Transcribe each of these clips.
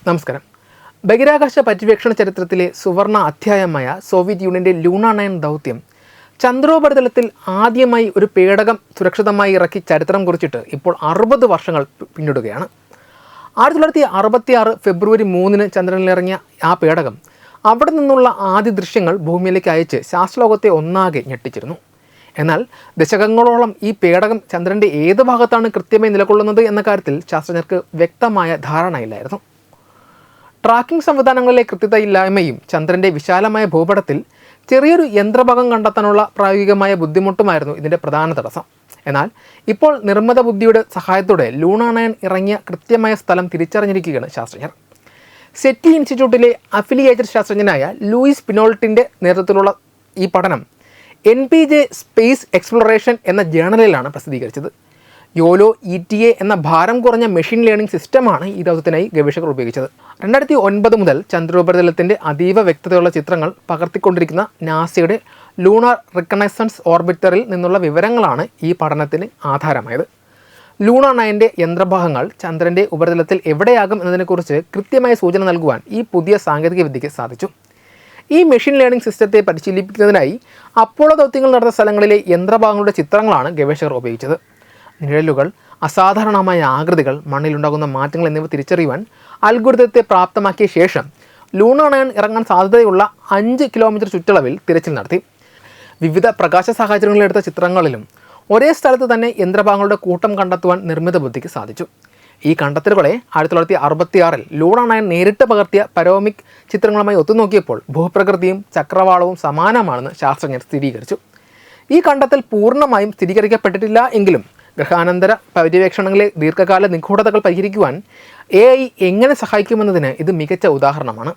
നമസ്കാരം. ബഹിരാകാശ പര്യവേക്ഷണ ചരിത്രത്തിലെ സുവർണ അധ്യായമായ സോവിയറ്റ് യൂണിയൻ്റെ ലൂണ 9 ദൗത്യം ചന്ദ്രോപരിതലത്തിൽ ആദ്യമായി ഒരു പേടകം സുരക്ഷിതമായി ഇറക്കി ചരിത്രം കുറിച്ചിട്ട് ഇപ്പോൾ 60 വർഷങ്ങൾ പിന്നിടുകയാണ്. 1966 ഫെബ്രുവരി 3 ചന്ദ്രനിലിറങ്ങിയ ആ പേടകം അവിടെ നിന്നുള്ള ആദ്യ ദൃശ്യങ്ങൾ ഭൂമിയിലേക്ക് അയച്ച് ശാസ്ത്രലോകത്തെ ഒന്നാകെ ഞെട്ടിച്ചിരുന്നു. എന്നാൽ ദശകങ്ങളോളം ഈ പേടകം ചന്ദ്രൻ്റെ ഏത് ഭാഗത്താണ് കൃത്യമായി നിലകൊള്ളുന്നത് എന്ന കാര്യത്തിൽ ശാസ്ത്രജ്ഞർക്ക് വ്യക്തമായ ധാരണയില്ലായിരുന്നു. ട്രാക്കിംഗ് സംവിധാനങ്ങളിലെ കൃത്യതയില്ലായ്മയും ചന്ദ്രൻ്റെ വിശാലമായ ഭൂപടത്തിൽ ചെറിയൊരു യന്ത്രഭാഗം കണ്ടെത്താനുള്ള പ്രായോഗികമായ ബുദ്ധിമുട്ടുമായിരുന്നു ഇതിൻ്റെ പ്രധാന തടസ്സം. എന്നാൽ ഇപ്പോൾ നിർമ്മിത ബുദ്ധിയുടെ സഹായത്തോടെ ലൂണ 9 ഇറങ്ങിയ കൃത്യമായ സ്ഥലം തിരിച്ചറിഞ്ഞിരിക്കുകയാണ് ശാസ്ത്രജ്ഞർ. സെറ്റി ഇൻസ്റ്റിറ്റ്യൂട്ടിലെ അഫിലിയേറ്റഡ് ശാസ്ത്രജ്ഞനായ ലൂയിസ് പിനോൾട്ടിൻ്റെ നേതൃത്വത്തിലുള്ള ഈ പഠനം NPJ സ്പേസ് എക്സ്പ്ലോറേഷൻ എന്ന ജേണലിലാണ് പ്രസിദ്ധീകരിച്ചത്. യോലോ ETA എന്ന ഭാരം കുറഞ്ഞ മെഷീൻ ലേണിംഗ് സിസ്റ്റമാണ് ഈ ദൗത്യത്തിനായി ഗവേഷകർ ഉപയോഗിച്ചത്. 2009 മുതൽ ചന്ദ്രോപരിതലത്തിൻ്റെ അതീവ വ്യക്തതയുള്ള ചിത്രങ്ങൾ പകർത്തിക്കൊണ്ടിരിക്കുന്ന നാസയുടെ ലൂണാർ റിക്കണൈസൻസ് ഓർബിറ്ററിൽ നിന്നുള്ള വിവരങ്ങളാണ് ഈ പഠനത്തിന് ആധാരമായത്. ലൂണ 9 യന്ത്രഭാഗങ്ങൾ ചന്ദ്രൻ്റെ ഉപരിതലത്തിൽ എവിടെയാകും എന്നതിനെക്കുറിച്ച് കൃത്യമായ സൂചന നൽകുവാൻ ഈ പുതിയ സാങ്കേതിക വിദ്യയ്ക്ക് സാധിച്ചു. ഈ മെഷീൻ ലേണിംഗ് സിസ്റ്റത്തെ പരിശീലിപ്പിക്കുന്നതിനായി അപ്പോളോ ദൗത്യങ്ങൾ നടന്ന സ്ഥലങ്ങളിലെ യന്ത്രഭാഗങ്ങളുടെ ചിത്രങ്ങളാണ് ഗവേഷകർ ഉപയോഗിച്ചത്. നിഴലുകൾ, അസാധാരണമായ ആകൃതികൾ, മണ്ണിലുണ്ടാകുന്ന മാറ്റങ്ങൾ എന്നിവ തിരിച്ചറിയുവാൻ അൽഗോരിതത്തെ പ്രാപ്തമാക്കിയ ശേഷം ലൂണ 9 ഇറങ്ങാൻ സാധ്യതയുള്ള 5 കിലോമീറ്റർ ചുറ്റളവിൽ തിരച്ചിൽ നടത്തി. വിവിധ പ്രകാശ സാഹചര്യങ്ങളിലെടുത്ത ചിത്രങ്ങളിലും ഒരേ സ്ഥലത്ത് തന്നെ യന്ത്രഭാഗങ്ങളുടെ കൂട്ടം കണ്ടെത്തുവാൻ നിർമ്മിത ബുദ്ധിക്ക് സാധിച്ചു. ഈ കണ്ടെത്തലുകളെ 1966 ലൂണ 9 നേരിട്ട് പകർത്തിയ പരോമിക് ചിത്രങ്ങളുമായി ഒത്തുനോക്കിയപ്പോൾ ഭൂപ്രകൃതിയും ചക്രവാളവും സമാനമാണെന്ന് ശാസ്ത്രജ്ഞർ സ്ഥിരീകരിച്ചു. ഈ കണ്ടെത്തൽ പൂർണ്ണമായും സ്ഥിരീകരിക്കപ്പെട്ടിട്ടില്ല എങ്കിലും ഗ്രഹാനന്തര പര്യവേക്ഷണങ്ങളിലെ ദീർഘകാല നിഗൂഢതകൾ പരിഹരിക്കുവാൻ AI എങ്ങനെ സഹായിക്കുമെന്നതിന് ഇത് മികച്ച ഉദാഹരണമാണ്.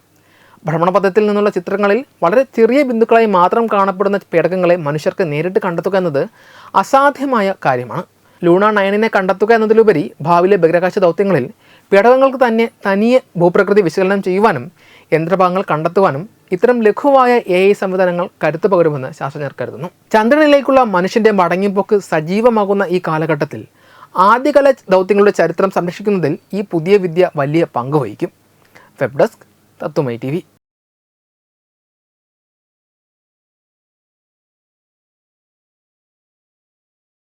ഭ്രമണപഥത്തിൽ നിന്നുള്ള ചിത്രങ്ങളിൽ വളരെ ചെറിയ ബിന്ദുക്കളായി മാത്രം കാണപ്പെടുന്ന പേടകങ്ങളെ മനുഷ്യർക്ക് നേരിട്ട് കണ്ടെത്തുക എന്നത് അസാധ്യമായ കാര്യമാണ്. ലൂണ 9 കണ്ടെത്തുക എന്നതിലുപരി ഭാവിയിലെ ബഹിരാകാശ ദൗത്യങ്ങളിൽ പേടകങ്ങൾക്ക് തനിയെ ഭൂപ്രകൃതി വിശകലനം ചെയ്യുവാനും യന്ത്രഭാഗങ്ങൾ കണ്ടെത്തുവാനും ഇത്തരം ലഘുവായ AI സംവിധാനങ്ങൾ കരുത്തു പകരുമെന്ന് ശാസ്ത്രജ്ഞർ കരുതുന്നു. ചന്ദ്രനിലേക്കുള്ള മനുഷ്യൻ്റെ മടങ്ങിപ്പോക്ക് സജീവമാകുന്ന ഈ കാലഘട്ടത്തിൽ ആദ്യകാല ദൗത്യങ്ങളുടെ ചരിത്രം സംരക്ഷിക്കുന്നതിൽ ഈ പുതിയ വിദ്യ വലിയ പങ്ക് വഹിക്കും. വെബ് ഡെസ്ക് തത്വമൈ TV.